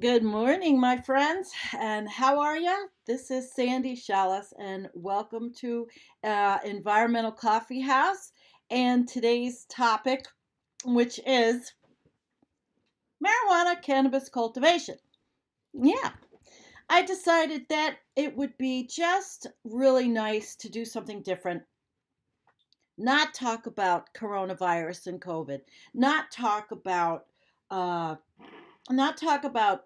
Good morning, my friends, and how are you? This is Sandy Shallis, and welcome to Environmental Coffee House. And today's topic, which is marijuana cannabis cultivation. Yeah, I decided that it would be just really nice to do something different, not talk about coronavirus and COVID, not talk about, uh, not talk about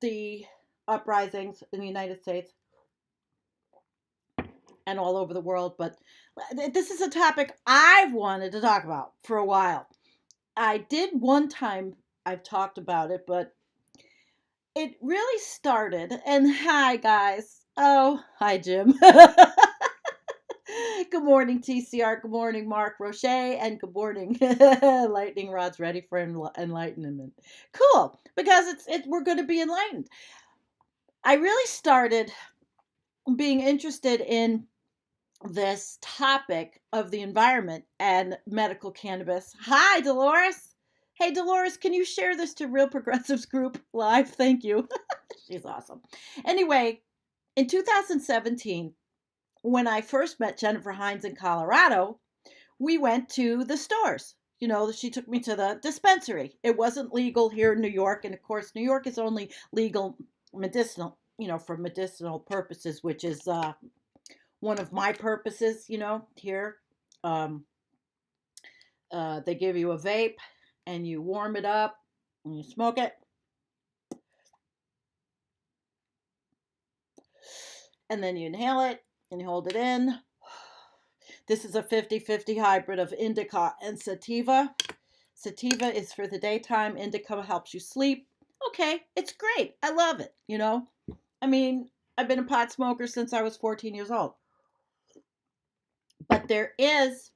the uprisings in the United States and all over the world, but this is a topic I've wanted to talk about for a while. I did one time, I've talked about it, but it really started. And hi, guys. Oh, hi, Jim. Good morning, TCR. Good morning, Mark Roche. And good morning, Lightning Rod's ready for enlightenment. Cool, because we're going to be enlightened. I really started being interested in this topic of the environment and medical cannabis. Hi, Dolores. Hey, Dolores, can you share this to Real Progressives Group Live? Thank you. She's awesome. Anyway, in 2017, when I first met Jennifer Hines in Colorado, we went to the stores. You know, she took me to the dispensary. It wasn't legal here in New York. And of course, New York is only legal medicinal, for medicinal purposes, which is one of my purposes, here. Um, they give you a vape and you warm it up and you smoke it. And then you inhale it and you hold it in. This is a 50-50 hybrid of indica and sativa. Sativa is for the daytime, indica helps you sleep. Okay, it's great. I love it, I mean, I've been a pot smoker since I was 14 years old. But there is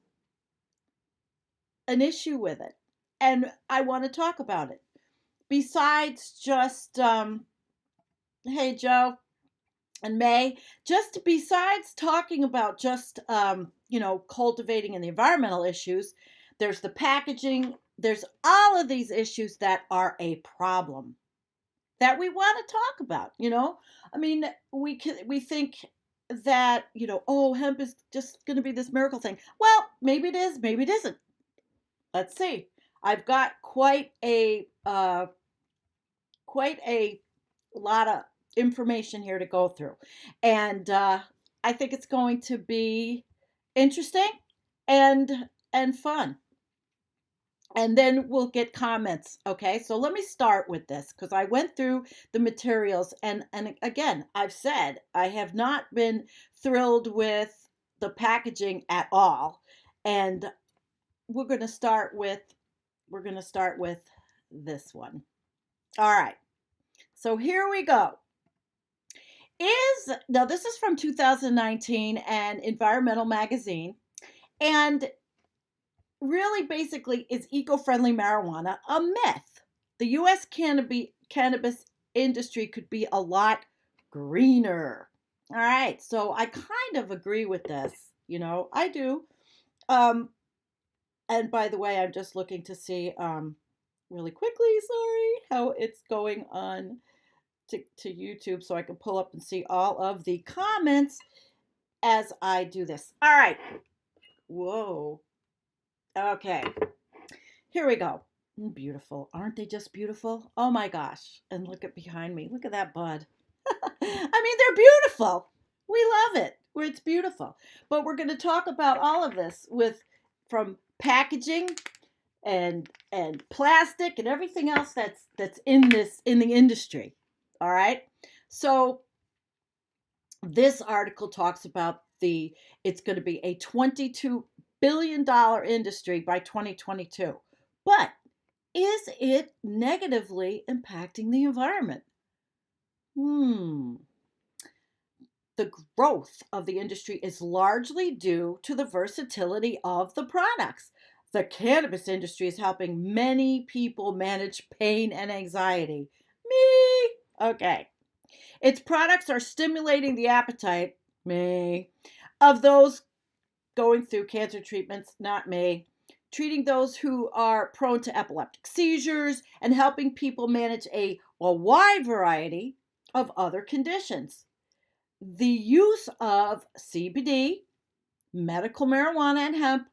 an issue with it. And I want to talk about it. Besides just, hey, Joe and May, just besides talking about just, cultivating and the environmental issues, there's the packaging, there's all of these issues that are a problem that we want to talk about, I mean, we think that, oh, hemp is just going to be this miracle thing. Well, maybe it is, maybe it isn't. Let's see. I've got quite a lot of information here to go through, and I think it's going to be interesting and fun. And then we'll get comments. Okay, so let me start with this because I went through the materials, and again, I've said I have not been thrilled with the packaging at all, and we're going to start with this one. All right. So here we go. Now this is from 2019 and Environmental Magazine, and really basically is eco-friendly marijuana a myth? The US cannabis industry could be a lot greener. All right. So I kind of agree with this, I do. Um and by the way, I'm just looking to see really quickly, sorry, how it's going on to YouTube so I can pull up and see all of the comments as I do this. All right. Whoa. Okay. Here we go. Beautiful. Aren't they just beautiful? Oh my gosh. And look at behind me. Look at that bud. I mean, they're beautiful. We love it. It's beautiful. But we're going to talk about all of this from packaging and plastic and everything else that's in the industry. All right. So this article talks about it's going to be a $22 billion industry by 2022. But is it negatively impacting the environment? The growth of the industry is largely due to the versatility of the products. The cannabis industry is helping many people manage pain and anxiety. Me? Okay. Its products are stimulating the appetite, me, of those going through cancer treatments, not me, treating those who are prone to epileptic seizures, and helping people manage a wide variety of other conditions. The use of CBD, medical marijuana, and hemp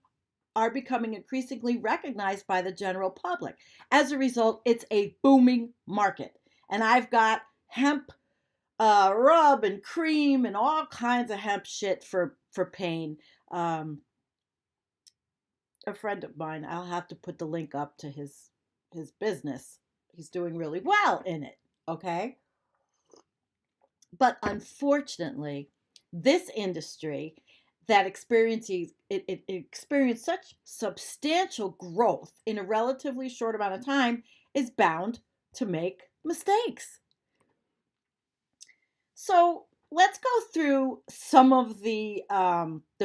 are becoming increasingly recognized by the general public. As a result, it's a booming market. And I've got hemp rub and cream and all kinds of hemp shit for pain. A friend of mine, I'll have to put the link up to his business. He's doing really well in it, okay? But unfortunately, this industry that it experienced such substantial growth in a relatively short amount of time is bound to make mistakes. So let's go through some of the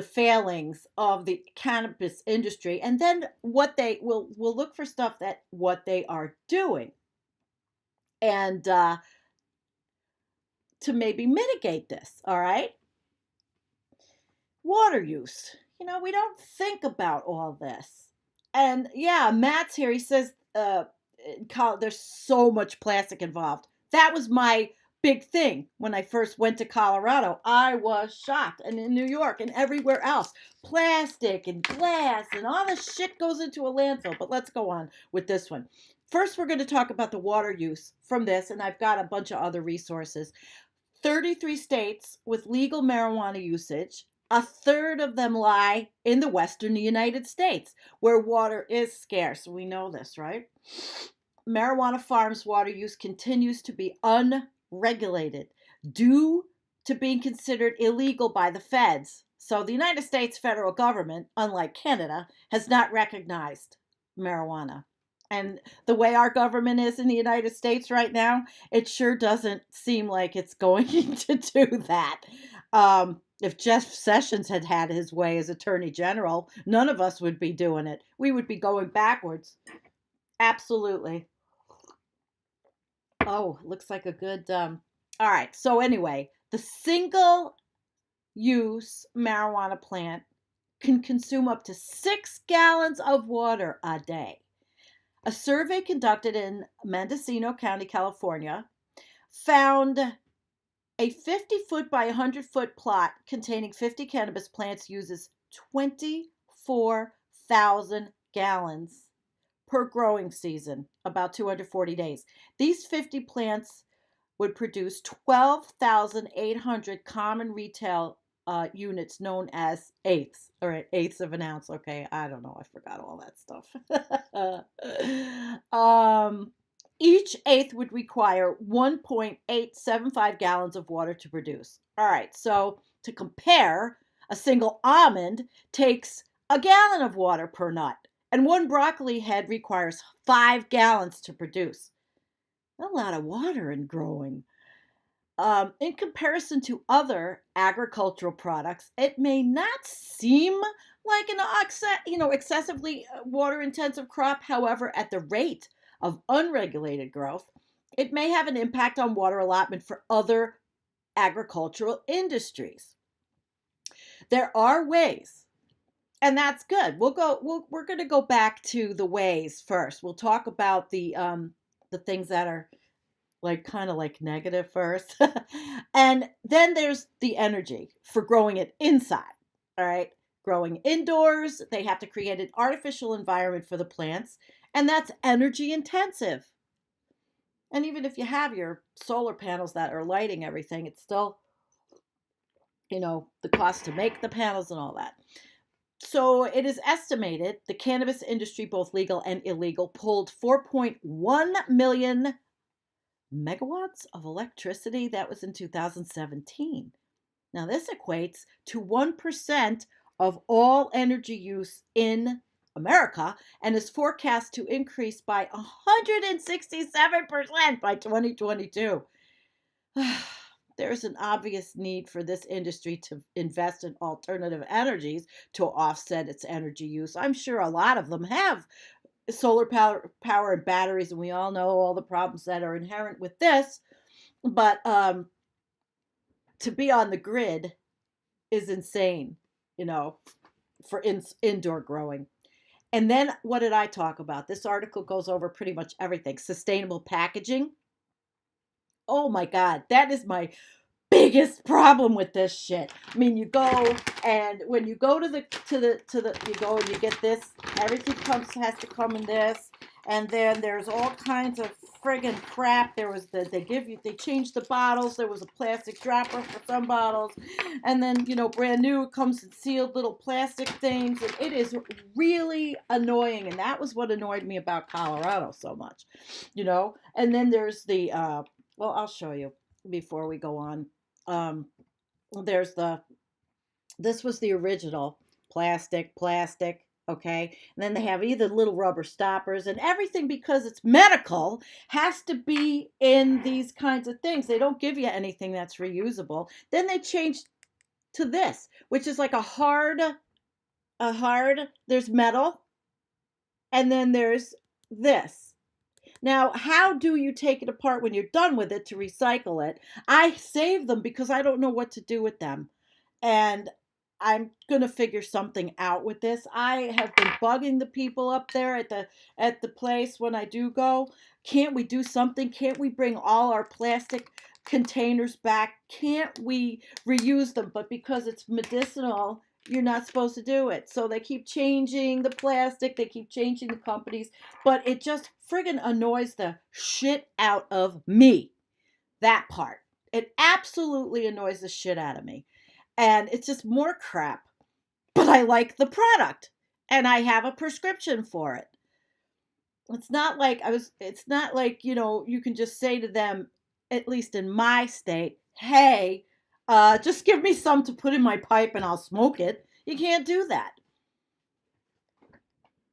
failings of the cannabis industry, and then what they will look for stuff that what they are doing, and to maybe mitigate this. All right, water use. We don't think about all this, and yeah, Matt's here. He says there's so much plastic involved. That was my big thing when I first went to Colorado. I was shocked. And in New York and everywhere else, plastic and glass and all this shit goes into a landfill. But let's go on with this one. First, we're going to talk about the water use from this, and I've got a bunch of other resources. 33 states with legal marijuana usage. A third of them lie in the western United States, where water is scarce. We know this, right? Marijuana farms' water use continues to be unregulated due to being considered illegal by the feds. So the United States federal government, unlike Canada, has not recognized marijuana. And the way our government is in the United States right now, it sure doesn't seem like it's going to do that. If Jeff Sessions had his way as Attorney General, none of us would be doing it. We would be going backwards. Absolutely. Oh, looks like a good. All right. So anyway, the single use marijuana plant can consume up to 6 gallons of water a day. A survey conducted in Mendocino County, California, found a 50-foot by 100-foot plot containing 50 cannabis plants uses 24,000 gallons per growing season, about 240 days. These 50 plants would produce 12,800 common retail units known as eighths, or eighths of an ounce. Okay, I don't know. I forgot all that stuff. Each eighth would require 1.875 gallons of water to produce. All right, so to compare, a single almond takes a gallon of water per nut, and one broccoli head requires 5 gallons to produce. A lot of water in growing. In comparison to other agricultural products, it may not seem like an excessively water-intensive crop. However, at the rate of unregulated growth, it may have an impact on water allotment for other agricultural industries. There are ways, and that's good. We're going to go back to the ways first. We'll talk about the things that are kind of like negative first. And then there's the energy for growing it inside. All right. Growing indoors, they have to create an artificial environment for the plants, and that's energy intensive. And even if you have your solar panels that are lighting everything, it's still, the cost to make the panels and all that. So it is estimated the cannabis industry, both legal and illegal, pulled 4.1 million megawatts of electricity. That was in 2017. Now, this equates to 1% of all energy use in America and is forecast to increase by 167% by 2022. There's an obvious need for this industry to invest in alternative energies to offset its energy use. I'm sure a lot of them have solar power and batteries, and we all know all the problems that are inherent with this. But to be on the grid is insane, for indoor growing. And then what did I talk about? This article goes over pretty much everything. Sustainable packaging. Oh my God, that is my biggest problem with this shit. I mean, you go and when you go to the you go and you get this, everything has to come in this, and then there's all kinds of friggin' crap. There was they changed the bottles. There was a plastic dropper for some bottles, and then brand new it comes in sealed little plastic things, and it is really annoying. And that was what annoyed me about Colorado so much, And then there's the well, I'll show you before we go on. Um, there's this was the original plastic, okay? And then they have either little rubber stoppers and everything because it's medical has to be in these kinds of things. They don't give you anything that's reusable. Then they changed to this, which is like a hard, there's metal, and then there's this. Now, how do you take it apart when you're done with it to recycle it? I save them because I don't know what to do with them. And I'm going to figure something out with this. I have been bugging the people up there at the place when I do go. Can't we do something? Can't we bring all our plastic containers back? Can't we reuse them? But because it's medicinal, you're not supposed to do it. So they keep changing the plastic, they keep changing the companies, but it just friggin' annoys the shit out of me. That part. It absolutely annoys the shit out of me. And it's just more crap. But I like the product. And I have a prescription for it. It's not like you can just say to them, at least in my state, hey, just give me some to put in my pipe and I'll smoke it. You can't do that.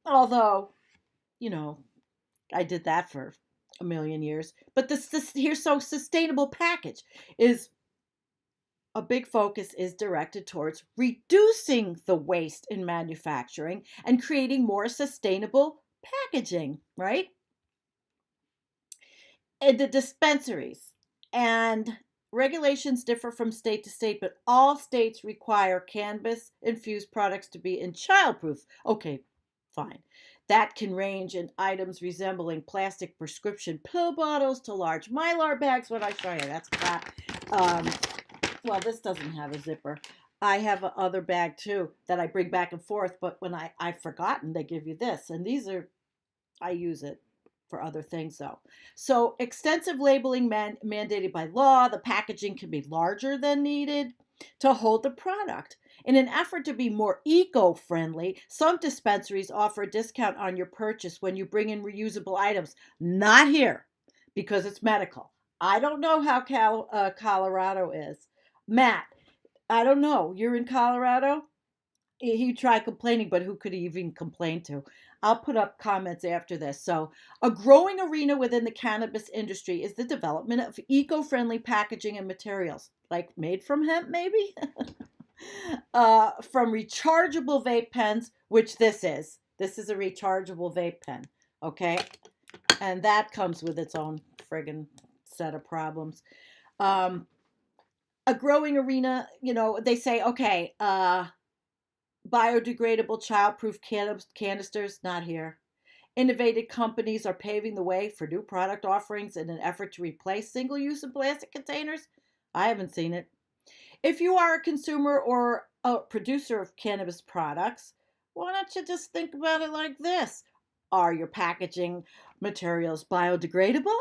Although, I did that for a million years. But this here's so sustainable package is a big focus is directed towards reducing the waste in manufacturing and creating more sustainable packaging, right? In the dispensaries. And regulations differ from state to state, but all states require cannabis infused products to be in childproof. Okay, fine. That can range in items resembling plastic prescription pill bottles to large mylar bags. What I show you, that's crap. Well, this doesn't have a zipper. I have a other bag too that I bring back and forth, but when I've forgotten, they give you this. And I use it for other things though. So extensive labeling mandated by law. The packaging can be larger than needed to hold the product. In an effort to be more eco-friendly, some dispensaries offer a discount on your purchase when you bring in reusable items. Not here, because it's medical. I don't know how Colorado is. Matt, I don't know. You're in Colorado? He tried complaining, but who could he even complain to? I'll put up comments after this. So, a growing arena within the cannabis industry is the development of eco-friendly packaging and materials, like made from hemp, maybe? From rechargeable vape pens, which this is. This is a rechargeable vape pen, okay? And that comes with its own friggin' set of problems. A growing arena, they say, okay, biodegradable childproof canisters, not here. Innovative companies are paving the way for new product offerings in an effort to replace single-use plastic containers. I haven't seen it. If you are a consumer or a producer of cannabis products, why don't you just think about it like this? Are your packaging materials biodegradable?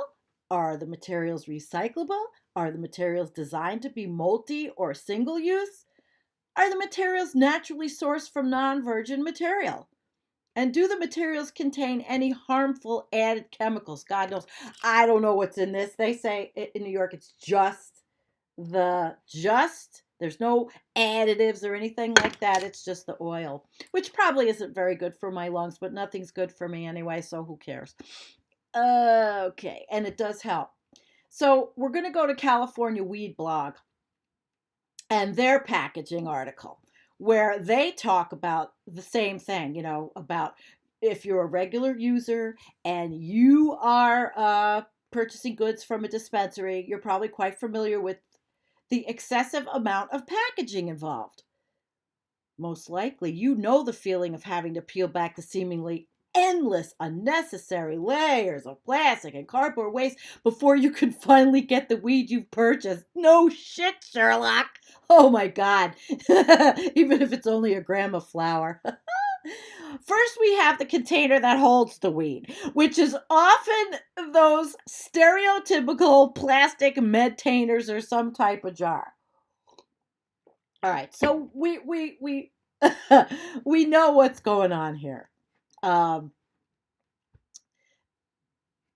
Are the materials recyclable? Are the materials designed to be multi or single use? Are the materials naturally sourced from non-virgin material? And do the materials contain any harmful added chemicals? God knows. I don't know what's in this. They say in New York it's there's no additives or anything like that. It's just the oil, which probably isn't very good for my lungs, but nothing's good for me anyway, so who cares? Okay, and it does help. So we're going to go to California Weed Blog and their packaging article where they talk about the same thing, about if you're a regular user and you are purchasing goods from a dispensary, you're probably quite familiar with the excessive amount of packaging involved. Most likely, you know the feeling of having to peel back the seemingly endless, unnecessary layers of plastic and cardboard waste before you can finally get the weed you've purchased. No shit, Sherlock. Oh my God. Even if it's only a gram of flour. First, we have the container that holds the weed, which is often those stereotypical plastic medtainers or some type of jar. All right, so we we know what's going on here. Um,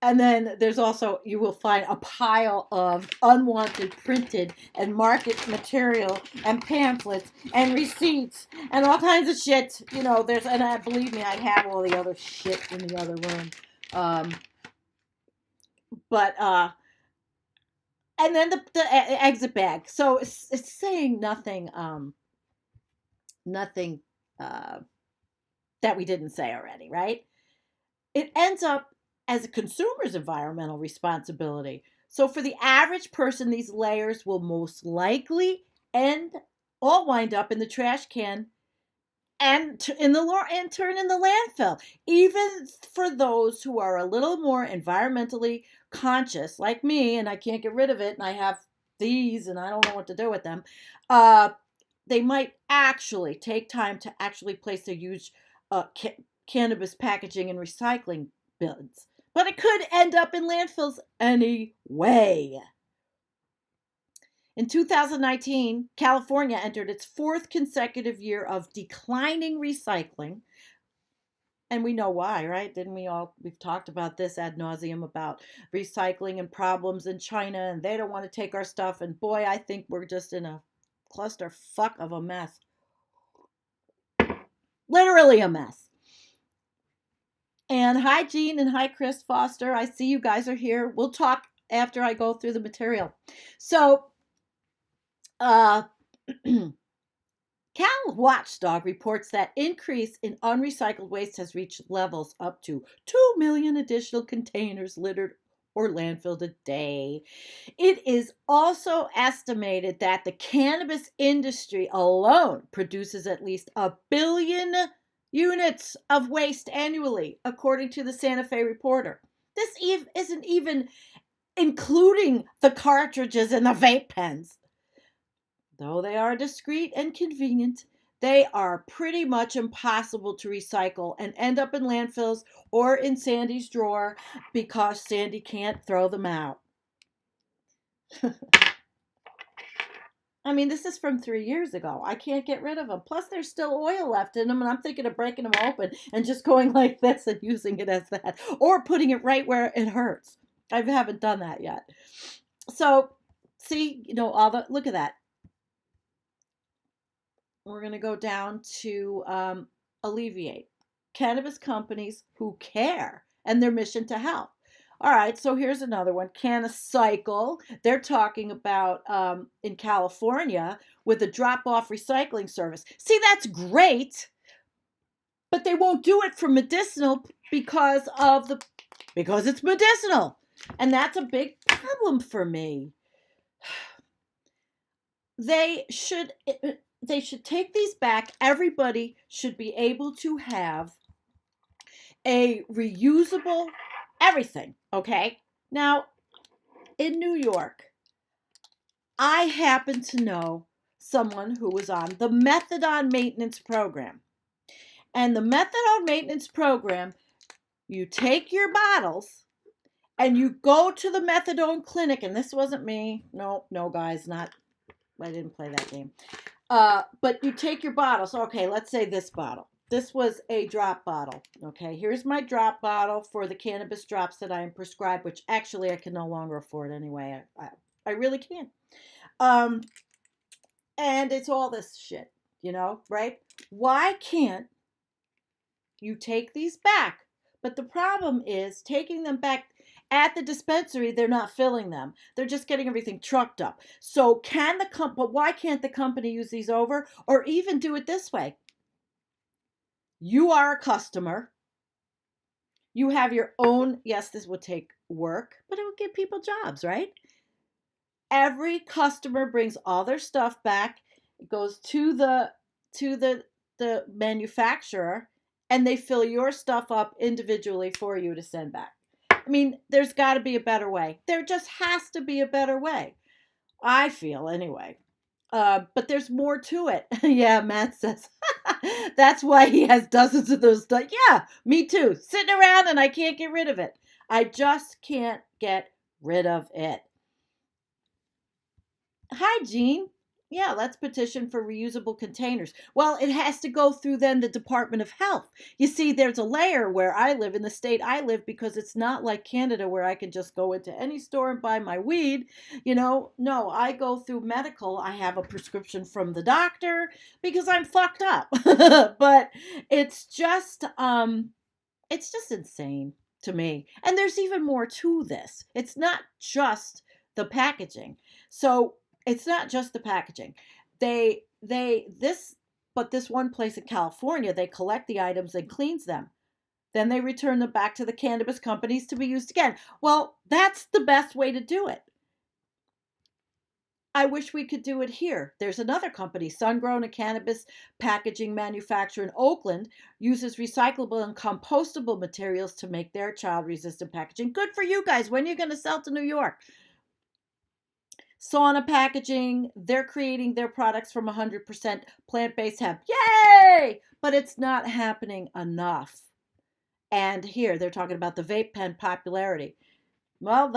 and then there's also, you will find a pile of unwanted printed and market material and pamphlets and receipts and all kinds of shit. You know, there's, and believe me, I have all the other shit in the other room. Um, but and then the exit bag. So it's saying nothing, nothing that we didn't say already, right? It ends up as a consumer's environmental responsibility. So for the average person, these layers will most likely end all wind up in the trash can and turn in the landfill. Even for those who are a little more environmentally conscious, like me, and I can't get rid of it, and I have these, and I don't know what to do with them. They might actually take time to actually place their huge cannabis packaging and recycling bins. But it could end up in landfills anyway. In 2019, California entered its fourth consecutive year of declining recycling. And we know why, right? Didn't we all? We've talked about this ad nauseum about recycling and problems in China, and they don't want to take our stuff. And boy, I think we're just in a clusterfuck of a mess. Literally a mess. And hi, Jean, and hi, Chris Foster. I see you guys are here. We'll talk after I go through the material. So, Cal Watchdog reports that increase in unrecycled waste has reached levels up to 2 million additional containers littered or landfilled a day. It is also estimated that the cannabis industry alone produces at least 1 billion units of waste annually, according to the Santa Fe Reporter. This isn't even including the cartridges and the vape pens. Though they are discreet and convenient, they are pretty much impossible to recycle and end up in landfills or in Sandy's drawer because Sandy can't throw them out. I mean, this is from 3 years ago. I can't get rid of them. Plus, there's still oil left in them, and I'm thinking of breaking them open and just going like this and using it as that, or putting it right where it hurts. I haven't done that yet. So, see, you know, all the, look at that. We're going to go down to alleviate. Cannabis companies who care and their mission to help. All right, so here's another one. Canacycle. They're talking about in California with a drop-off recycling service. See, that's great, but they won't do it for medicinal because it's medicinal, and that's a big problem for me. They should take these back. Everybody should be able to have a reusable everything, okay? Now, in New York, I happen to know someone who was on the methadone maintenance program. And the methadone maintenance program, you take your bottles and you go to the methadone clinic, and this wasn't me. No, guys, I didn't play that game. But you take your bottles. Okay, let's say this bottle. This was a drop bottle. Okay, here's my drop bottle for the cannabis drops that I am prescribed, which actually I can no longer afford anyway. I really can't. And it's all this shit, you know, right? Why can't you take these back? But the problem is taking them back at the dispensary, they're not filling them. They're just getting everything trucked up. So but why can't the company use these over, or even do it this way? You are a customer. You have your own, yes, this would take work, but it would give people jobs, right? Every customer brings all their stuff back. It goes to the the manufacturer and they fill your stuff up individually for you to send back. I mean, there's got to be a better way. There just has to be a better way. I feel anyway. But there's more to it. Yeah, Matt says. That's why he has dozens of those. Yeah, me too. Sitting around and I can't get rid of it. I just can't get rid of it. Hi, Jean. Yeah, let's petition for reusable containers. Well, it has to go through then the Department of Health. You see, there's a layer where I live, in the state I live, because it's not like Canada where I can just go into any store and buy my weed. No, I go through medical. I have a prescription from the doctor because I'm fucked up. But it's just insane to me. And there's even more to this. It's not just the packaging. So it's not just the packaging. This one place in California, they collect the items and cleans them. Then they return them back to the cannabis companies to be used again. Well, that's the best way to do it. I wish we could do it here. There's another company, Sungrown, a cannabis packaging manufacturer in Oakland, uses recyclable and compostable materials to make their child-resistant packaging. Good for you guys. When are you going to sell to New York? Sauna Packaging, they're creating their products from 100% plant-based hemp. Yay! But it's not happening enough. And here, they're talking about the vape pen popularity. Well,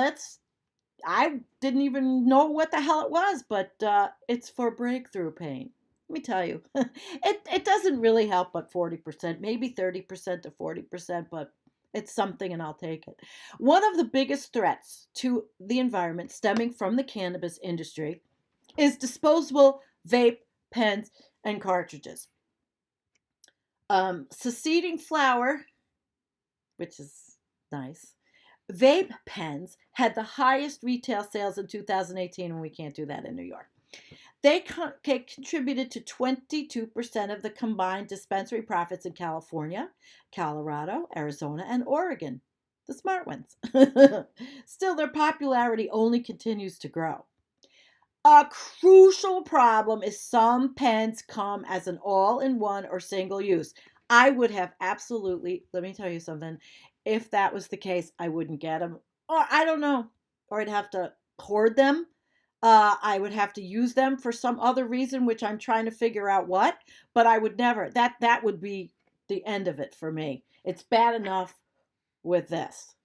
I didn't even know what the hell it was, but it's for breakthrough pain. Let me tell you, it doesn't really help but 40%, maybe 30% to 40%, but it's something and I'll take it. One of the biggest threats to the environment stemming from the cannabis industry is disposable vape pens and cartridges. Seceding flower, which is nice. Vape pens had the highest retail sales in 2018, and we can't do that in New York. They contributed to 22% of the combined dispensary profits in California, Colorado, Arizona, and Oregon. The smart ones. Still, their popularity only continues to grow. A crucial problem is some pens come as an all-in-one or single use. I would have absolutely, let me tell you something, if that was the case, I wouldn't get them. Or I don't know, or I'd have to hoard them. I would have to use them for some other reason, which I'm trying to figure out what, but I would never, that would be the end of it for me. It's bad enough with this,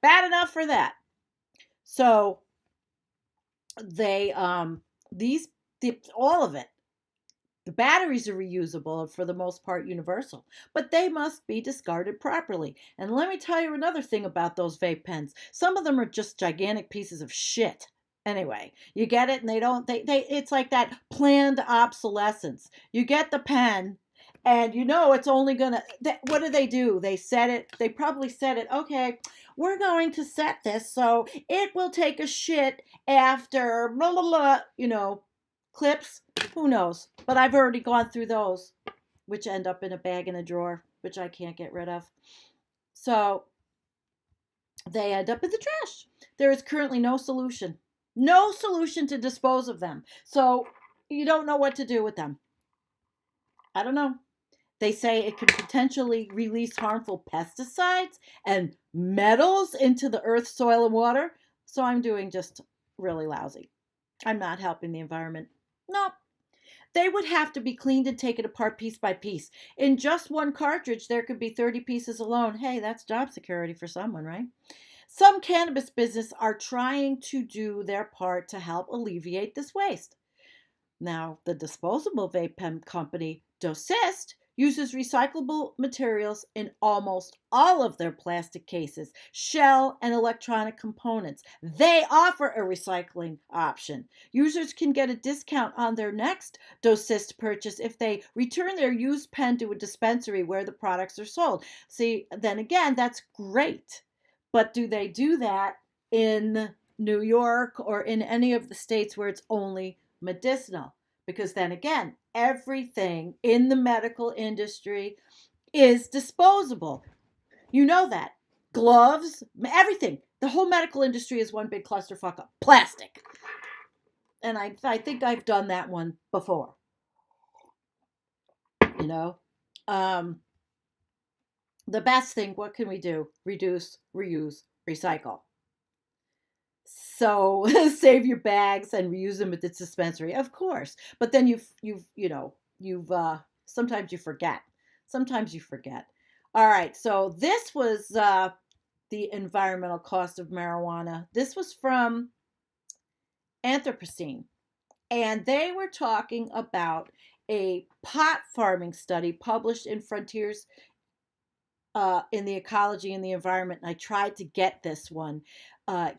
bad enough for that. So they, all of it, the batteries are reusable, for the most part universal, but they must be discarded properly. And let me tell you another thing about those vape pens. Some of them are just gigantic pieces of shit. Anyway, you get it, and it's like that planned obsolescence. You get the pen, and it's only gonna, what do? They probably set it, okay, we're going to set this so it will take a shit after, blah, blah, blah, clips, who knows? But I've already gone through those, which end up in a bag in a drawer, which I can't get rid of. So they end up in the trash. There is currently no solution to dispose of them. So you don't know what to do with them. I don't know. They say it could potentially release harmful pesticides and metals into the earth, soil, and water. So I'm doing just really lousy. I'm not helping the environment. Nope. They would have to be cleaned and taken apart piece by piece. In just one cartridge, there could be 30 pieces alone. Hey, that's job security for someone, right? Some cannabis businesses are trying to do their part to help alleviate this waste. Now, the disposable vape pen company, Dosist, uses recyclable materials in almost all of their plastic cases, shell, and electronic components. They offer a recycling option. Users can get a discount on their next Dosist purchase if they return their used pen to a dispensary where the products are sold. See, then again, that's great. But do they do that in New York or in any of the states where it's only medicinal? Because then again, everything in the medical industry is disposable. You know that. Gloves, everything. The whole medical industry is one big clusterfuck of plastic. And I think I've done that one before. you know. Um, the best thing, what can we do? Reduce, reuse, recycle. So save your bags and reuse them at the dispensary, of course. But then you've sometimes you forget. Sometimes you forget. All right. So this was the environmental cost of marijuana. This was from Anthropocene, and they were talking about a pot farming study published in Frontiers in the Ecology and the Environment. And I tried to get this one,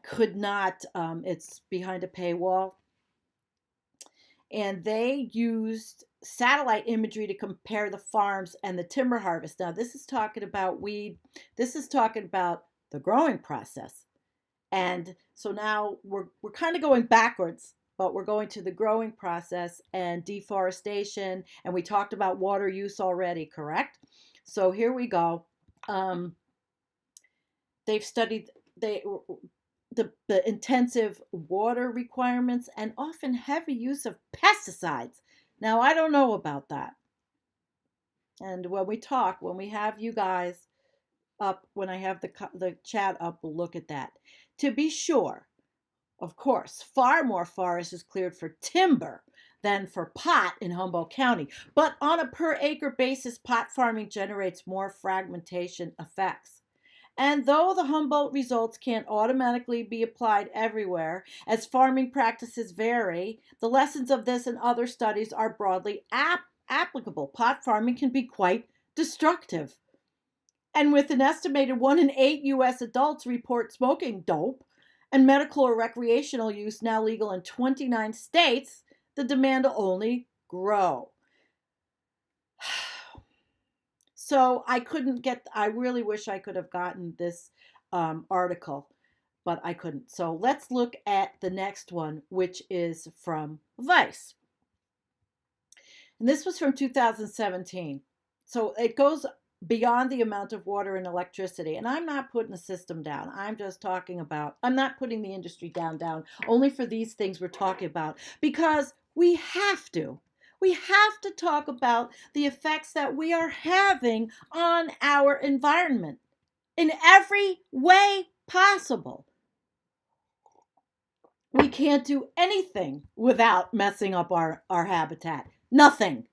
could not. It's behind a paywall, and they used satellite imagery to compare the farms and the timber harvest. Now, this is talking about weed. This is talking about the growing process. And so now we're kind of going backwards, but we're going to the growing process and deforestation. And we talked about water use already, correct? So here we go. Um, they've studied the intensive water requirements and often heavy use of pesticides. Now, I don't know about that. And when we have you guys up, when I have the chat up, we'll look at that. To be sure, of course, far more forest is cleared for timber than for pot in Humboldt County. But on a per acre basis, pot farming generates more fragmentation effects. And though the Humboldt results can't automatically be applied everywhere, as farming practices vary, the lessons of this and other studies are broadly applicable. Pot farming can be quite destructive. And with an estimated 1 in 8 U.S. adults report smoking dope and medical or recreational use now legal in 29 states, the demand will only grow. So I really wish I could have gotten this article, but I couldn't. So let's look at the next one, which is from Vice. And this was from 2017. So it goes beyond the amount of water and electricity. And I'm not putting the system down. I'm just talking about, I'm not putting the industry down, only for these things we're talking about, because we have to. We have to talk about the effects that we are having on our environment in every way possible. We can't do anything without messing up our habitat. Nothing.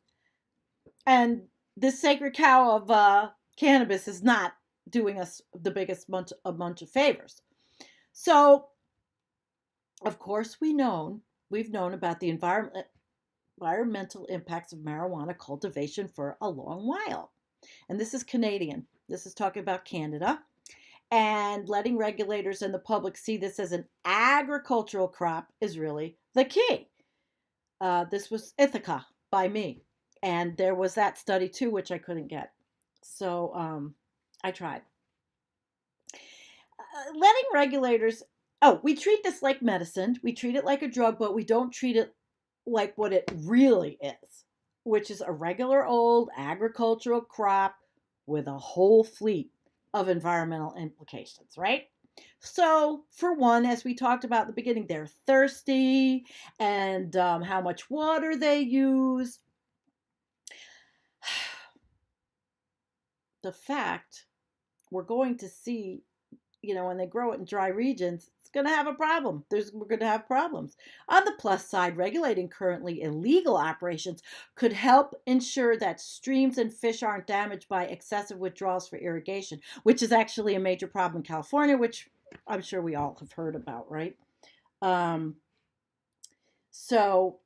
And this sacred cow of cannabis is not doing us the biggest bunch of favors. So, of course, we've known about the environmental impacts of marijuana cultivation for a long while. And this is Canadian. This is talking about Canada. And letting regulators and the public see this as an agricultural crop is really the key. This was Ithaca by me. And there was that study too, which I couldn't get. So I tried. Letting regulators, we treat this like medicine. We treat it like a drug, but we don't treat it like what it really is, which is a regular old agricultural crop with a whole fleet of environmental implications, right? So, for one, as we talked about at the beginning, they're thirsty and how much water they use. The fact we're going to see, when they grow it in dry regions, it's going to have a problem. We're going to have problems. On the plus side, regulating currently illegal operations could help ensure that streams and fish aren't damaged by excessive withdrawals for irrigation, which is actually a major problem in California, which I'm sure we all have heard about, right? So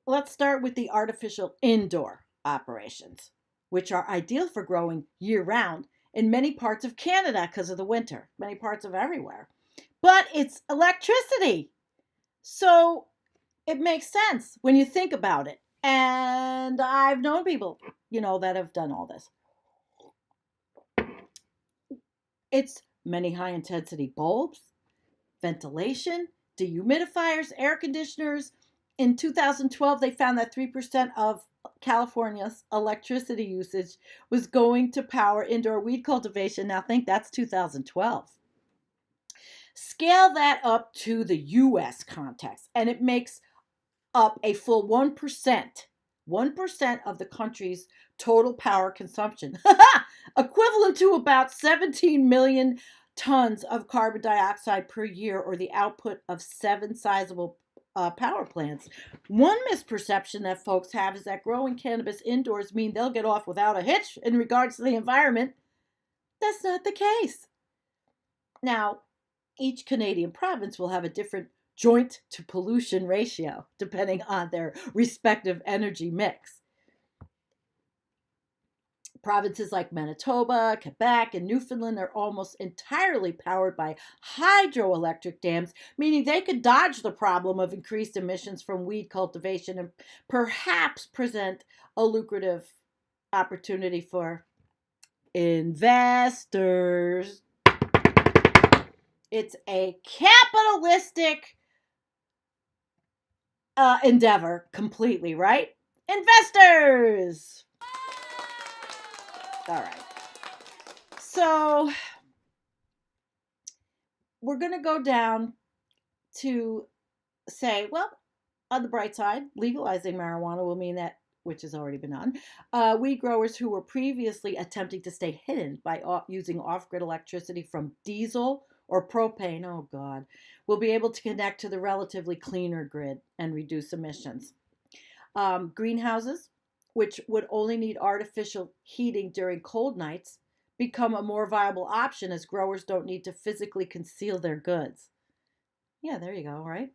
let's start with the artificial indoor operations, which are ideal for growing year-round in many parts of Canada because of the winter, many parts of everywhere. But it's electricity. So it makes sense when you think about it. And I've known people, that have done all this. It's many high intensity bulbs, ventilation, dehumidifiers, air conditioners. In 2012, they found that 3% of California's electricity usage was going to power indoor weed cultivation. Now think that's 2012. Scale that up to the US context, and it makes up a full 1%. 1% of the country's total power consumption, equivalent to about 17 million tons of carbon dioxide per year, or the output of 7 sizable power plants. One misperception that folks have is that growing cannabis indoors mean they'll get off without a hitch in regards to the environment. That's not the case. Now, each Canadian province will have a different joint to pollution ratio depending on their respective energy mix. Provinces like Manitoba, Quebec, and Newfoundland are almost entirely powered by hydroelectric dams, meaning they could dodge the problem of increased emissions from weed cultivation and perhaps present a lucrative opportunity for investors. It's a capitalistic endeavor completely, right? Investors! All right. So we're going to go down to say, well, on the bright side, legalizing marijuana will mean that, which has already been done, weed growers who were previously attempting to stay hidden by using off-grid electricity from diesel or propane, oh God, will be able to connect to the relatively cleaner grid and reduce emissions. Greenhouses, which would only need artificial heating during cold nights, become a more viable option as growers don't need to physically conceal their goods. Yeah, there you go, right?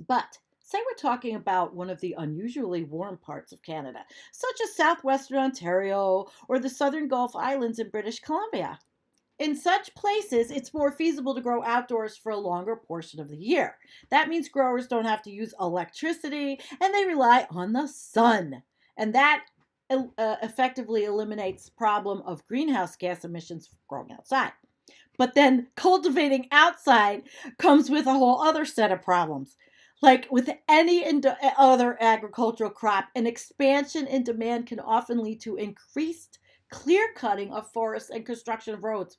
But say we're talking about one of the unusually warm parts of Canada, such as southwestern Ontario or the southern Gulf Islands in British Columbia. In such places, it's more feasible to grow outdoors for a longer portion of the year. That means growers don't have to use electricity and they rely on the sun. And that effectively eliminates the problem of greenhouse gas emissions from growing outside. But then cultivating outside comes with a whole other set of problems. Like with any other agricultural crop, an expansion in demand can often lead to increased clear cutting of forests and construction of roads.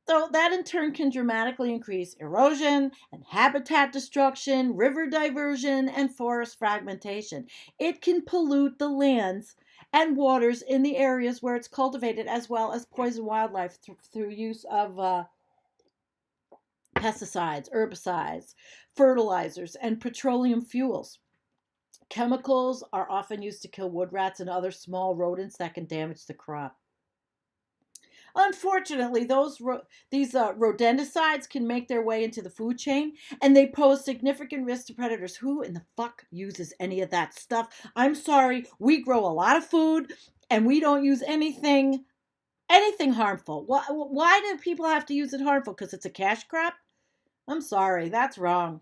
So that in turn can dramatically increase erosion and habitat destruction, river diversion, and forest fragmentation. It can pollute the lands and waters in the areas where it's cultivated, as well as poison wildlife through use of pesticides, herbicides, fertilizers, and petroleum fuels. Chemicals are often used to kill wood rats and other small rodents that can damage the crop. Unfortunately, these rodenticides can make their way into the food chain, and they pose significant risk to predators. Who in the fuck uses any of that stuff? I'm sorry, we grow a lot of food, and we don't use anything harmful. Why do people have to use it harmful? Because it's a cash crop? I'm sorry, that's wrong.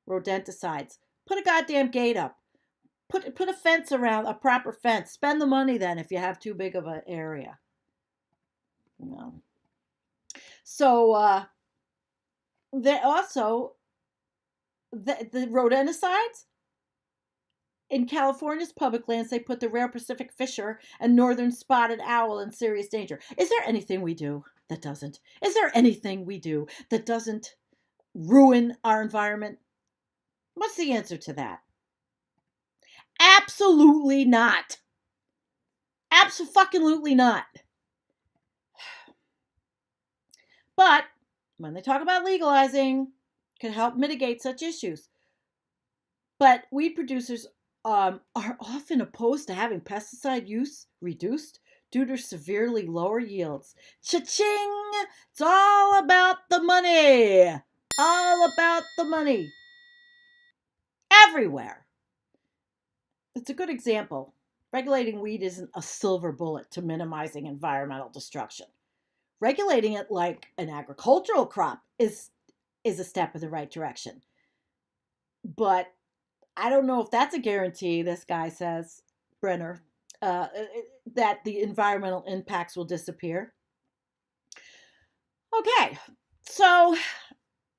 Rodenticides. Put a goddamn gate up. Put a fence around, a proper fence. Spend the money then if you have too big of an area. No. So they also the rodenticides in California's public lands, they put the rare Pacific fisher and northern spotted owl in serious danger. Is there anything we do that doesn't? Is there anything we do that doesn't ruin our environment? What's the answer to that? Absolutely not. Absolutely not. But when they talk about legalizing, it can help mitigate such issues. But weed producers are often opposed to having pesticide use reduced due to severely lower yields. Cha-ching! It's all about the money. All about the money. Everywhere. It's a good example. Regulating weed isn't a silver bullet to minimizing environmental destruction. Regulating it like an agricultural crop is a step in the right direction. But I don't know if that's a guarantee, this guy says, Brenner, that the environmental impacts will disappear. Okay, so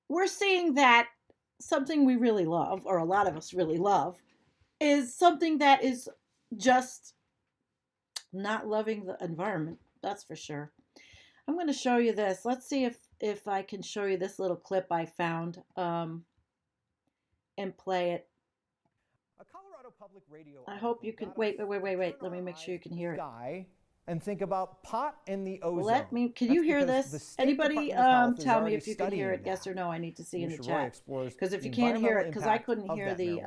we're seeing that something we really love, or a lot of us really love, is something that is just not loving the environment. That's for sure. I'm going to show you this. Let's see if I can show you this little clip I found and play it public radio I hope you can, wait. Let me make sure you can hear it. Sky and think about pot and the ozone. Can you hear this? Anybody tell me if you can hear it, yes or no? I need to see in the chat. Because if you can't hear it, because I couldn't hear the,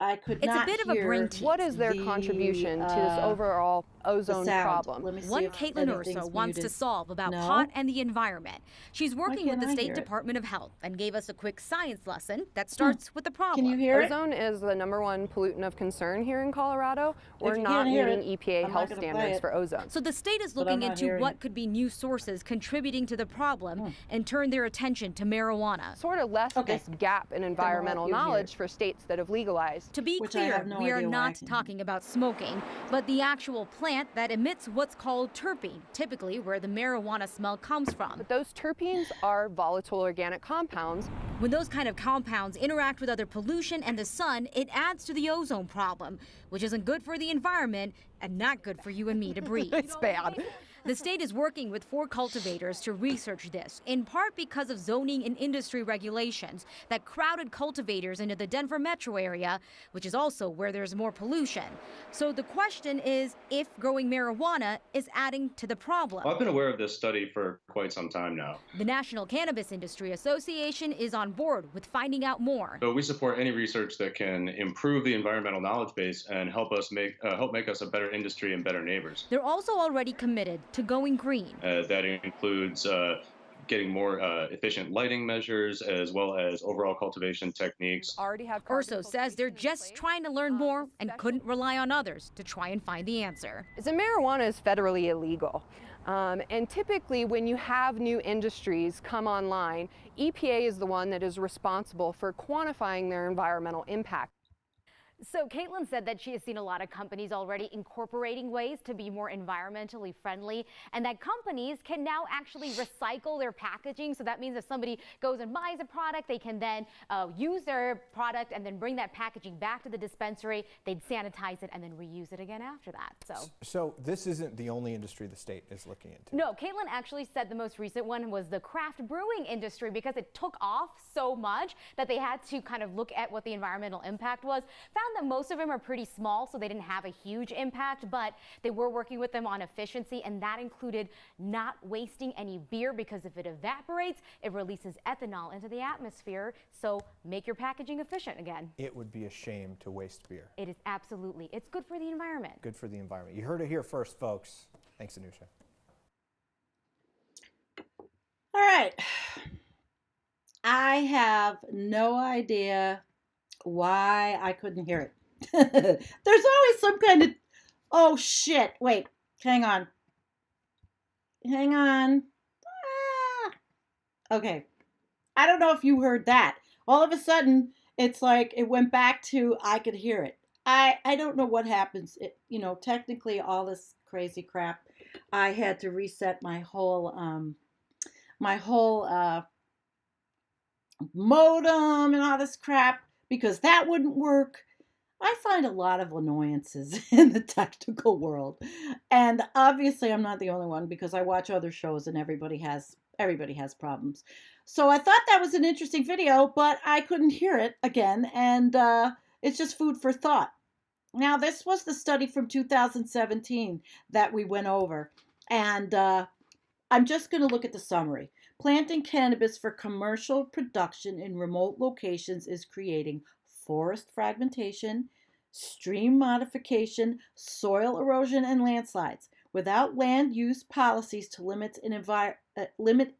I could not hear. It's a bit of a brain tease. What is their contribution to this overall ozone problem? Let me see One if Caitlin Urso wants to solve about pot and the environment. She's working with the State Department of Health and gave us a quick science lesson that starts with the problem. Can you hear it? Ozone is the #1 pollutant of concern here in Colorado. We're not meeting EPA health standards for ozone. So the state is looking into what could be new sources contributing to the problem and turn their attention to marijuana. Sort of left this gap in environmental knowledge for states that have legalized. To be clear, we are not talking about smoking, but the actual plant that emits what's called terpene, typically where the marijuana smell comes from. But those terpenes are volatile organic compounds. When those kind of compounds interact with other pollution and the sun, it adds to the ozone problem, which isn't good for the environment and not good for you and me to breathe. It's bad. The state is working with 4 cultivators to research this, in part because of zoning and industry regulations that crowded cultivators into the Denver metro area, which is also where there's more pollution. So the question is if growing marijuana is adding to the problem. Well, I've been aware of this study for quite some time now. The National Cannabis Industry Association is on board with finding out more. So we support any research that can improve the environmental knowledge base and help make us a better industry and better neighbors. They're also already committed to going green. That includes getting more efficient lighting measures as well as overall cultivation techniques. Urso says they're just trying to learn more and couldn't rely on others to try and find the answer. So marijuana is federally illegal. And typically when you have new industries come online, EPA is the one that is responsible for quantifying their environmental impact. So Caitlin said that she has seen a lot of companies already incorporating ways to be more environmentally friendly, and that companies can now actually recycle their packaging. So that means if somebody goes and buys a product, they can then use their product and then bring that packaging back to the dispensary. They'd sanitize it and then reuse it again after that. So this isn't the only industry the state is looking into. No, Caitlin actually said the most recent one was the craft brewing industry, because it took off so much that they had to kind of look at what the environmental impact was. Found that most of them are pretty small, so they didn't have a huge impact, but they were working with them on efficiency, and that included not wasting any beer, because if it evaporates, it releases ethanol into the atmosphere. So make your packaging efficient again. It would be a shame to waste beer. It is absolutely. It's good for the environment. Good for the environment. You heard it here first, folks. Thanks, Anusha. All right. I have no idea why I couldn't hear it. There's always some kind of, oh shit, wait, hang on. Okay, I don't know if you heard that. All of a sudden, it's like it went back to I could hear it. I don't know what happens. Technically all this crazy crap, I had to reset my whole modem and all this crap, because that wouldn't work. I find a lot of annoyances in the technical world. And obviously I'm not the only one, because I watch other shows and everybody has problems. So I thought that was an interesting video, but I couldn't hear it again. And it's just food for thought. Now, this was the study from 2017 that we went over. And I'm just going to look at the summary. Planting cannabis for commercial production in remote locations is creating forest fragmentation, stream modification, soil erosion, and landslides. Without land use policies to limit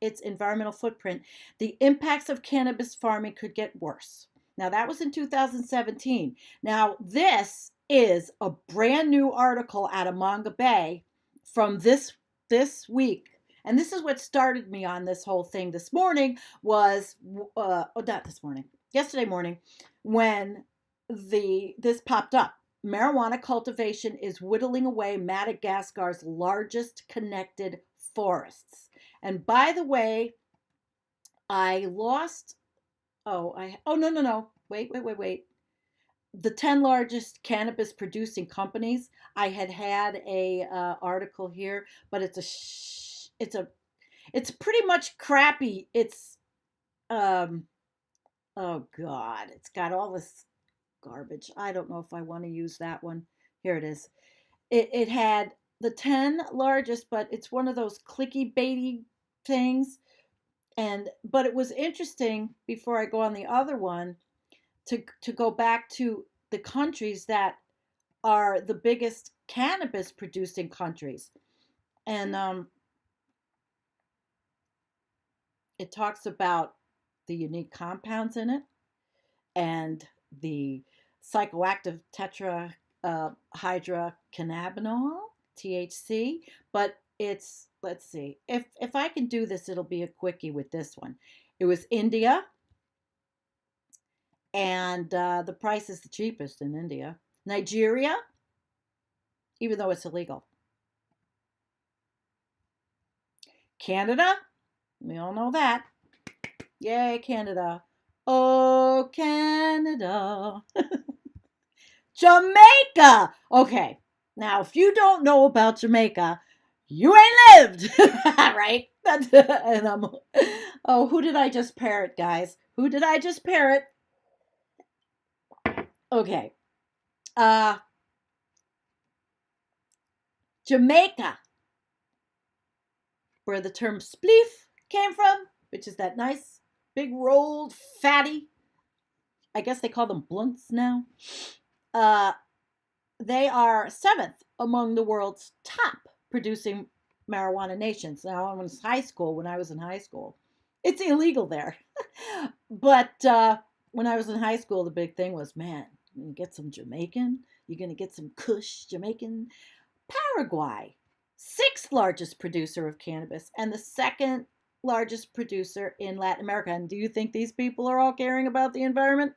its environmental footprint, the impacts of cannabis farming could get worse. Now, that was in 2017. Now, this is a brand new article out of Manga Bay from this week. And this is what started me on this whole thing this morning was, not this morning, yesterday morning, when this popped up. Marijuana cultivation is whittling away Madagascar's largest connected forests. And by the way, I lost, no. Wait. The 10 largest cannabis producing companies. I had a article here, but it's pretty much crappy. It's oh God, it's got all this garbage. I don't know if I want to use that one. Here it is. It had the 10 largest, but it's one of those clicky baity things. But it was interesting before I go on the other one to go back to the countries that are the biggest cannabis producing countries. And it talks about the unique compounds in it and the psychoactive tetrahydrocannabinol, THC. But it's, let's see, if I can do this, it'll be a quickie with this one. It was India, and the price is the cheapest in India. Nigeria, even though it's illegal. Canada, we all know that. Yay, Canada. Oh, Canada. Jamaica. Okay, now if you don't know about Jamaica, you ain't lived, right? And oh, who did I just parrot, guys? Who did I just parrot? Okay. Jamaica, where the term spleef came from, which is that nice, big rolled, fatty. I guess they call them blunts now. They are 7th among the world's top producing marijuana nations. Now, when I was in high school, it's illegal there. But when I was in high school, the big thing was, man, you get some Jamaican, you're going to get some Kush Jamaican. Paraguay, 6th largest producer of cannabis and the 2nd largest producer in Latin America. And do you think these people are all caring about the environment?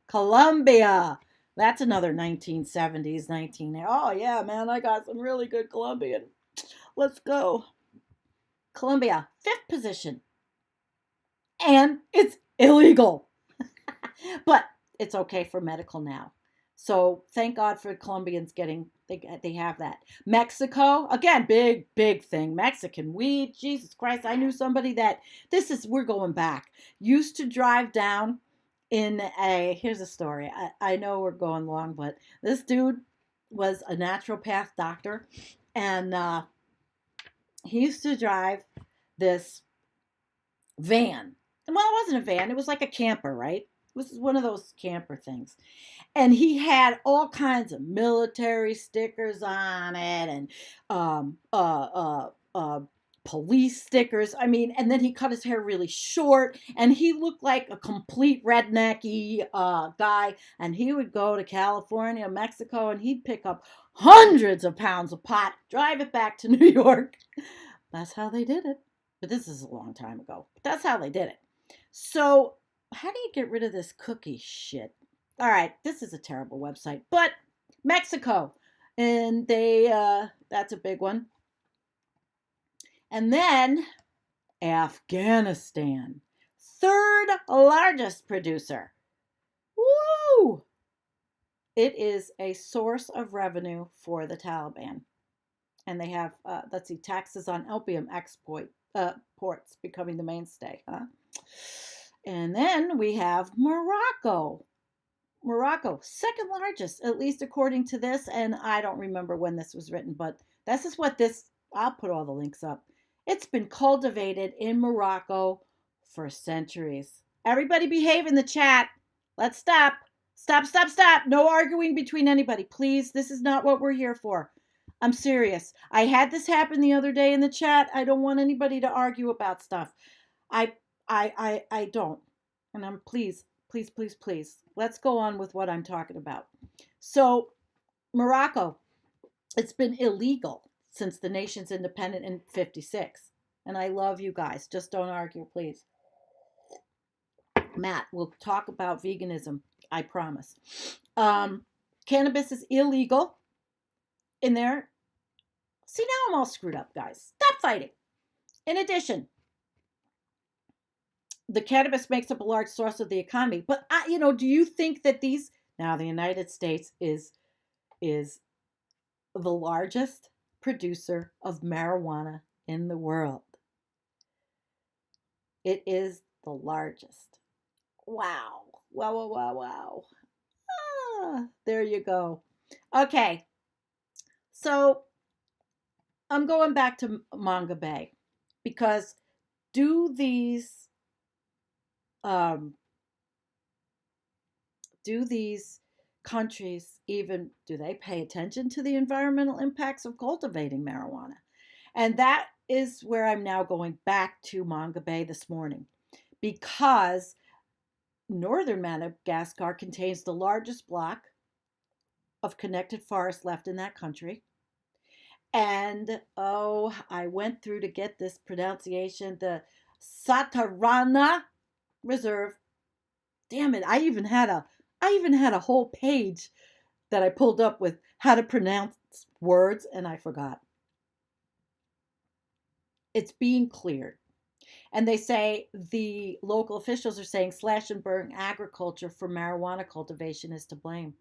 Colombia. That's another 1970s, Oh, yeah, man, I got some really good Colombian. Let's go. Colombia, 5th position. And it's illegal. But it's okay for medical now. So thank God for Colombians they have that. Mexico, again, big thing. Mexican weed, Jesus Christ. I knew somebody that, we're going back, used to drive down here's a story. I know we're going long, but this dude was a naturopath doctor, and he used to drive this van. Well, it wasn't a van. It was like a camper, right? It was one of those camper things. And he had all kinds of military stickers on it and police stickers. I mean, and then he cut his hair really short and he looked like a complete rednecky guy. And he would go to California, Mexico, and he'd pick up hundreds of pounds of pot, drive it back to New York. That's how they did it. But this is a long time ago. But that's how they did it. So how do you get rid of this cookie shit? All right, this is a terrible website, but Mexico, and that's a big one. And then Afghanistan, 3rd largest producer. Woo! It is a source of revenue for the Taliban. And they have, taxes on opium ports becoming the mainstay. And then we have Morocco. Morocco, 2nd largest, at least according to this. And I don't remember when this was written, but this is what I'll put all the links up. It's been cultivated in Morocco for centuries. Everybody behave in the chat. Let's stop. Stop. No arguing between anybody. Please, this is not what we're here for. I'm serious. I had this happen the other day in the chat. I don't want anybody to argue about stuff. I don't. And I'm please. Let's go on with what I'm talking about. So, Morocco, it's been illegal since the nation's independent in 1956. And I love you guys. Just don't argue, please. Matt, we'll talk about veganism. I promise. Cannabis is illegal in there. See, now I'm all screwed up, guys. Stop fighting. In addition, the cannabis makes up a large source of the economy. But, do you think that the United States is the largest producer of marijuana in the world? It is the largest. Wow. Wow, wow, wow, wow. There you go. Okay, so I'm going back to Manga Bay because do these um, do these countries even do they pay attention to the environmental impacts of cultivating marijuana? And that is where I'm now going back to Manga Bay this morning because northern Madagascar contains the largest block of connected forest left in that country. And oh, I went through to get this pronunciation, the Satarana Reserve. Damn it, I even had a whole page that I pulled up with how to pronounce words and I forgot. It's being cleared. And they say the local officials are saying slash and burn agriculture for marijuana cultivation is to blame.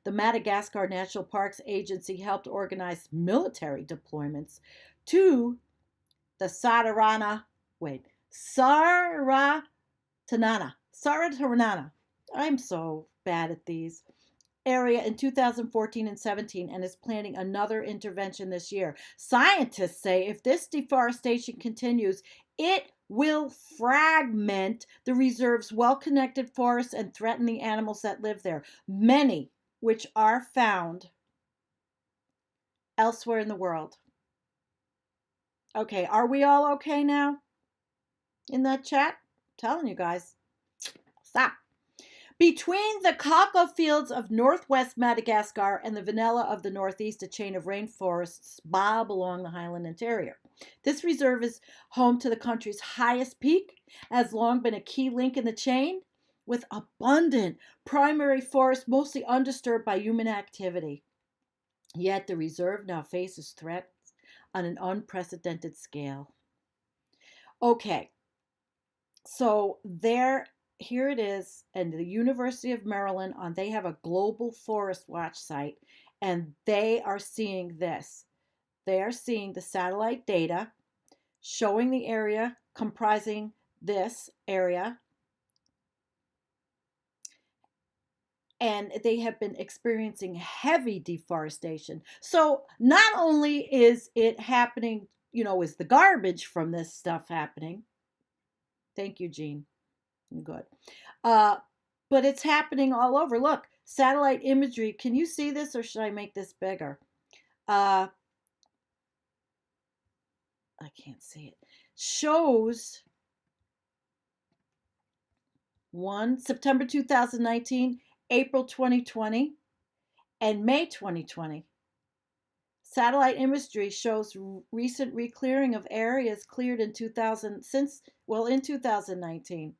The Madagascar National Parks Agency helped organize military deployments to the Saratanana. I'm so bad at these. Area in 2014 and 17 and is planning another intervention this year. Scientists say if this deforestation continues, it will fragment the reserve's well-connected forests and threaten the animals that live there, many which are found elsewhere in the world. Okay, are we all okay now in that chat? I'm telling you guys, stop. Between the cocoa fields of northwest Madagascar and the vanilla of the northeast, a chain of rainforests bob along the highland interior. This reserve is home to the country's highest peak, has long been a key link in the chain, with abundant primary forest mostly undisturbed by human activity. Yet the reserve now faces threats on an unprecedented scale. Okay, so here it is, and the University of Maryland they have a global forest watch site, and they are seeing this. They are seeing the satellite data showing the area comprising this area, and they have been experiencing heavy deforestation. So not only is it happening, is the garbage from this stuff happening. Thank you, Gene. Good. But it's happening all over. Look, satellite imagery. Can you see this or should I make this bigger? I can't see it. Shows September 2019, April 2020, and May 2020. Satellite imagery shows recent reclearing of areas cleared in 2019.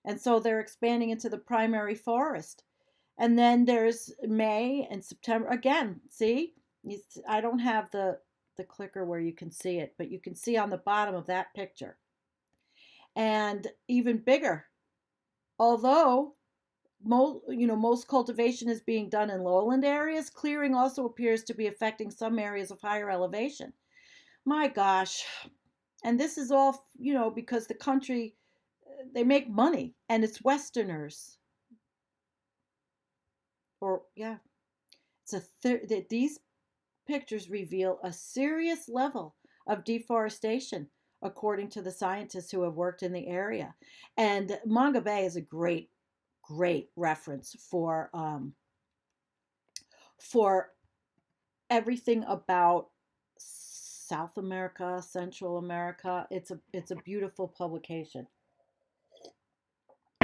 And so they're expanding into the primary forest. And then there's May and September. Again, see? I don't have the clicker where you can see it, but you can see on the bottom of that picture. And even bigger. Although most cultivation is being done in lowland areas, clearing also appears to be affecting some areas of higher elevation. My gosh. And this is all, because the country, they make money, and it's Westerners. These pictures reveal a serious level of deforestation, according to the scientists who have worked in the area. And Manga Bay is a great reference for everything about South America, Central America. It's a beautiful publication.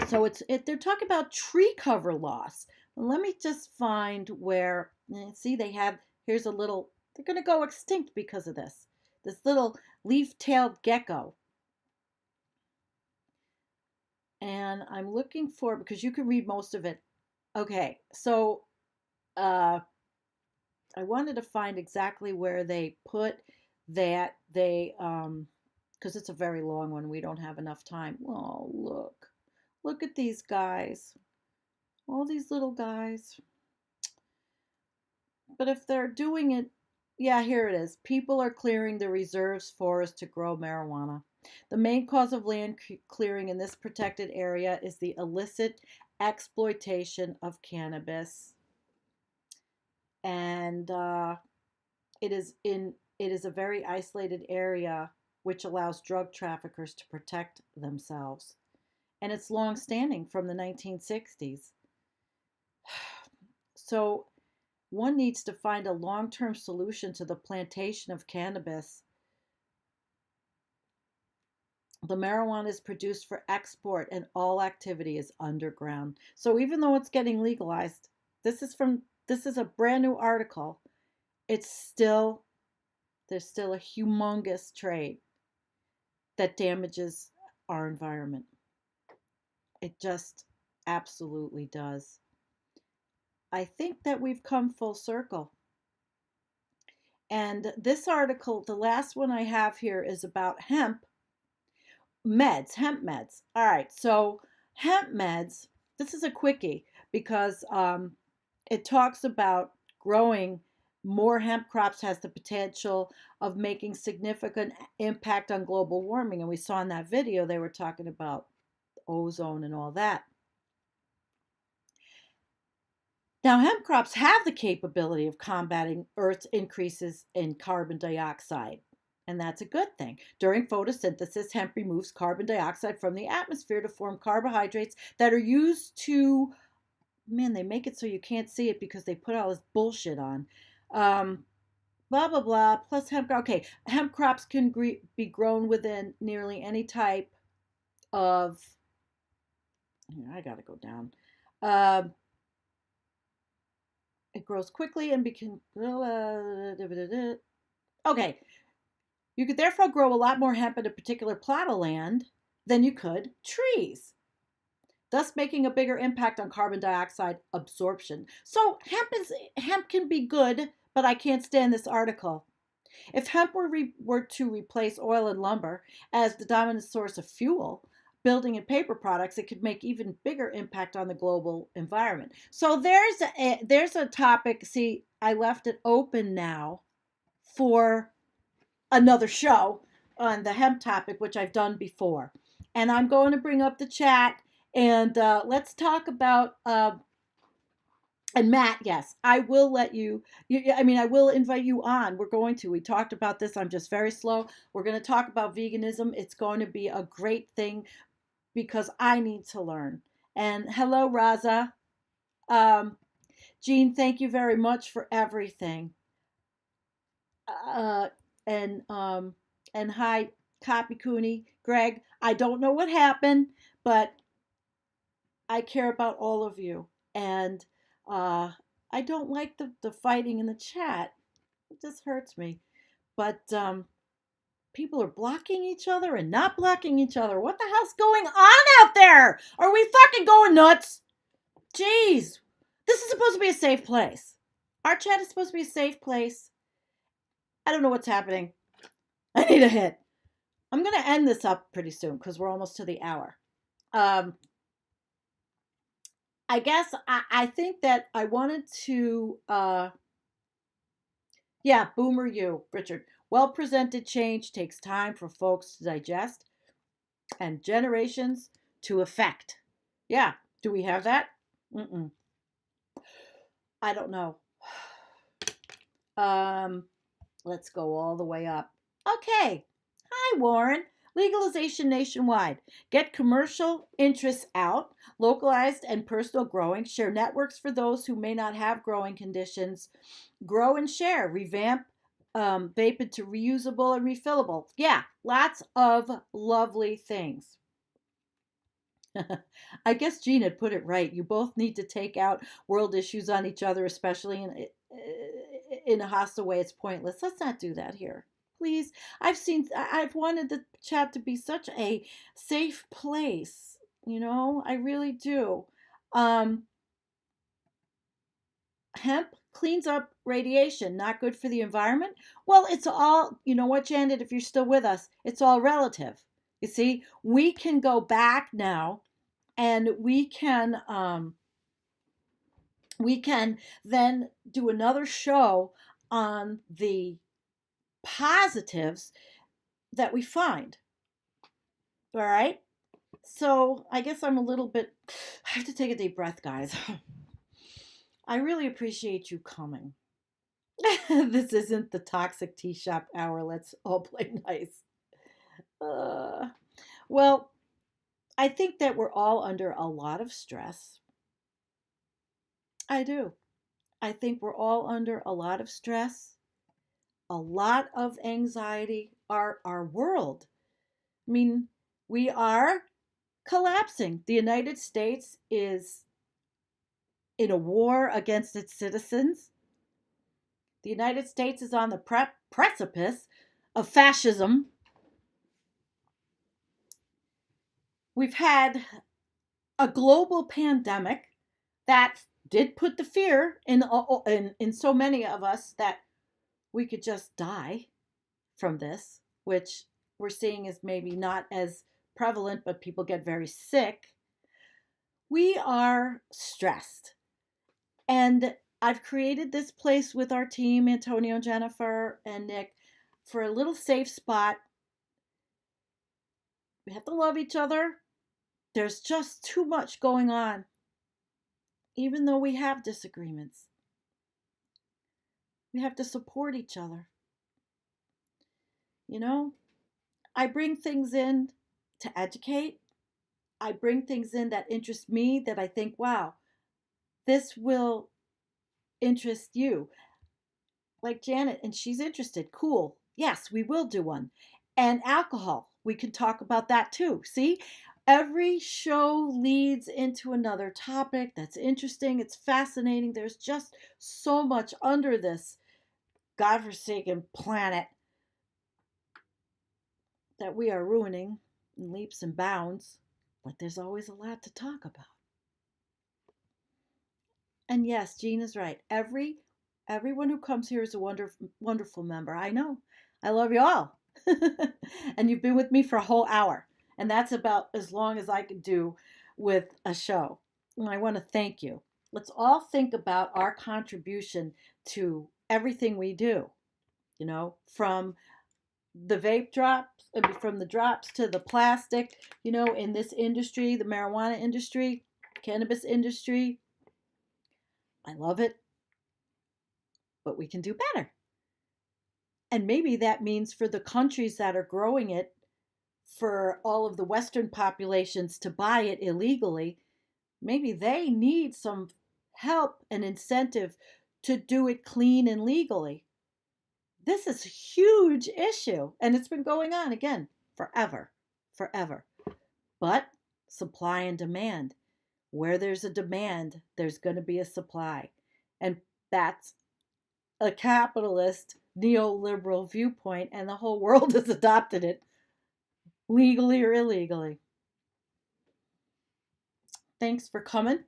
So they're talking about tree cover loss. Let me just find where. See, here's a little. They're going to go extinct because of this. This little leaf-tailed gecko. And I'm looking for, because you can read most of it. Okay, so I wanted to find exactly where they put that. Because it's a very long one. We don't have enough time. Oh, look at these guys. All these little guys. But if they're doing it, yeah, here it is. People are clearing the reserve's forest to grow marijuana. The main cause of land clearing in this protected area is the illicit exploitation of cannabis, and it is a very isolated area, which allows drug traffickers to protect themselves. And it's long standing from the 1960s. So one needs to find a long-term solution to the plantation of cannabis. The marijuana is produced for export and all activity is underground. So even though it's getting legalized, this is a brand new article. There's still a humongous trade that damages our environment. It just absolutely does. I think that we've come full circle. And this article, the last one I have here, is about hemp meds. All right, so hemp meds, this is a quickie because it talks about growing more hemp crops has the potential of making significant impact on global warming. And we saw in that video, they were talking about ozone and all that. Now, hemp crops have the capability of combating Earth's increases in carbon dioxide, and that's a good thing. During photosynthesis, hemp removes carbon dioxide from the atmosphere to form carbohydrates that are used to, man, they make it so you can't see it because they put all this bullshit on. Blah, blah, blah, plus hemp. Okay, hemp crops can be grown within nearly any type of, I gotta go down. It grows quickly and okay. You could therefore grow a lot more hemp in a particular plot of land than you could trees, thus making a bigger impact on carbon dioxide absorption. So hemp can be good, but I can't stand this article. If hemp were to replace oil and lumber as the dominant source of fuel, building and paper products, it could make even bigger impact on the global environment. So there's a topic. See, I left it open now for another show on the hemp topic, which I've done before. And I'm going to bring up the chat and let's talk about, and Matt, yes, I will let I will invite you on. We talked about this. I'm just very slow. We're going to talk about veganism. It's going to be a great thing because I need to learn. And hello, Raza. Jean, thank you very much for everything. And hi, Copy Cooney, Greg. I don't know what happened, but I care about all of you. And I don't like the fighting in the chat. It just hurts me. But people are blocking each other and not blocking each other. What the hell's going on out there? Are we fucking going nuts? Jeez. This is supposed to be a safe place. Our chat is supposed to be a safe place. I don't know what's happening. I need a hit. I'm going to end this up pretty soon because we're almost to the hour. I guess I think that I wanted to, boomer you, Richard. Well-presented change takes time for folks to digest and generations to affect. Yeah, do we have that? I don't know. Let's go all the way up. Okay. Hi, Warren. Legalization nationwide. Get commercial interests out. Localized and personal growing. Share networks for those who may not have growing conditions. Grow and share. Revamp vape into reusable and refillable. Yeah, lots of lovely things. I guess Jean had put it right. You both need to take out world issues on each other, especially in a hostile way. It's pointless. Let's not do that here. Please. I've wanted the chat to be such a safe place. I really do. Hemp cleans up radiation, not good for the environment. Well, it's all, you know what, Janet, if you're still with us, it's all relative. You see, we can go back now and we can then do another show on the positives that we find. All right. So I guess I'm a little bit. I have to take a deep breath, guys. I really appreciate you coming. This isn't the toxic tea shop hour. Let's all play nice. Uh, well, I think that we're all under a lot of stress. I do. I think we're all under a lot of stress, a lot of anxiety. Our world. I mean, we are collapsing. The United States is in a war against its citizens. The United States is on the precipice of fascism. We've had a global pandemic that did put the fear in so many of us that we could just die from this, which we're seeing is maybe not as prevalent, but people get very sick. We are stressed. And I've created this place with our team, Antonio, Jennifer, and Nick, for a little safe spot. We have to love each other. There's just too much going on, even though we have disagreements. We have to support each other. You know, I bring things in to educate. I bring things in that interest me that I think, wow, this will interest you. Like Janet, and she's interested. Cool. Yes, we will do one. And alcohol, we can talk about that too. See, every show leads into another topic that's interesting. It's fascinating. There's just so much under this godforsaken planet that we are ruining in leaps and bounds. But there's always a lot to talk about. And yes, Jean is right. Everyone who comes here is a wonderful member. I know. I love you all. And you've been with me for a whole hour. And that's about as long as I could do with a show. And I want to thank you. Let's all think about our contribution to everything we do. You know, from the vape drops, from the drops to the plastic, you know, in this industry, the marijuana industry, cannabis industry. I love it, but we can do better. And maybe that means for the countries that are growing it, for all of the Western populations to buy it illegally, maybe they need some help and incentive to do it clean and legally. This is a huge issue, and it's been going on again forever. But supply and demand. Where there's a demand, there's going to be a supply. And that's a capitalist neoliberal viewpoint, and the whole world has adopted it, legally or illegally. Thanks for coming.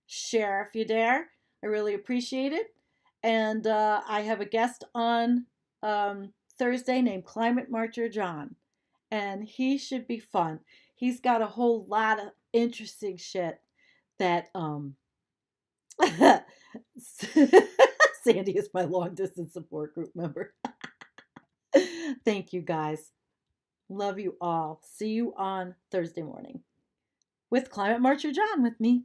Share if you dare. I really appreciate it. And I have a guest on Thursday named Climate Marcher John, and he should be fun. He's got a whole lot of interesting shit that Sandy is my long distance support group member. Thank you guys. Love you all. See you on Thursday morning with Climate Marcher John with me.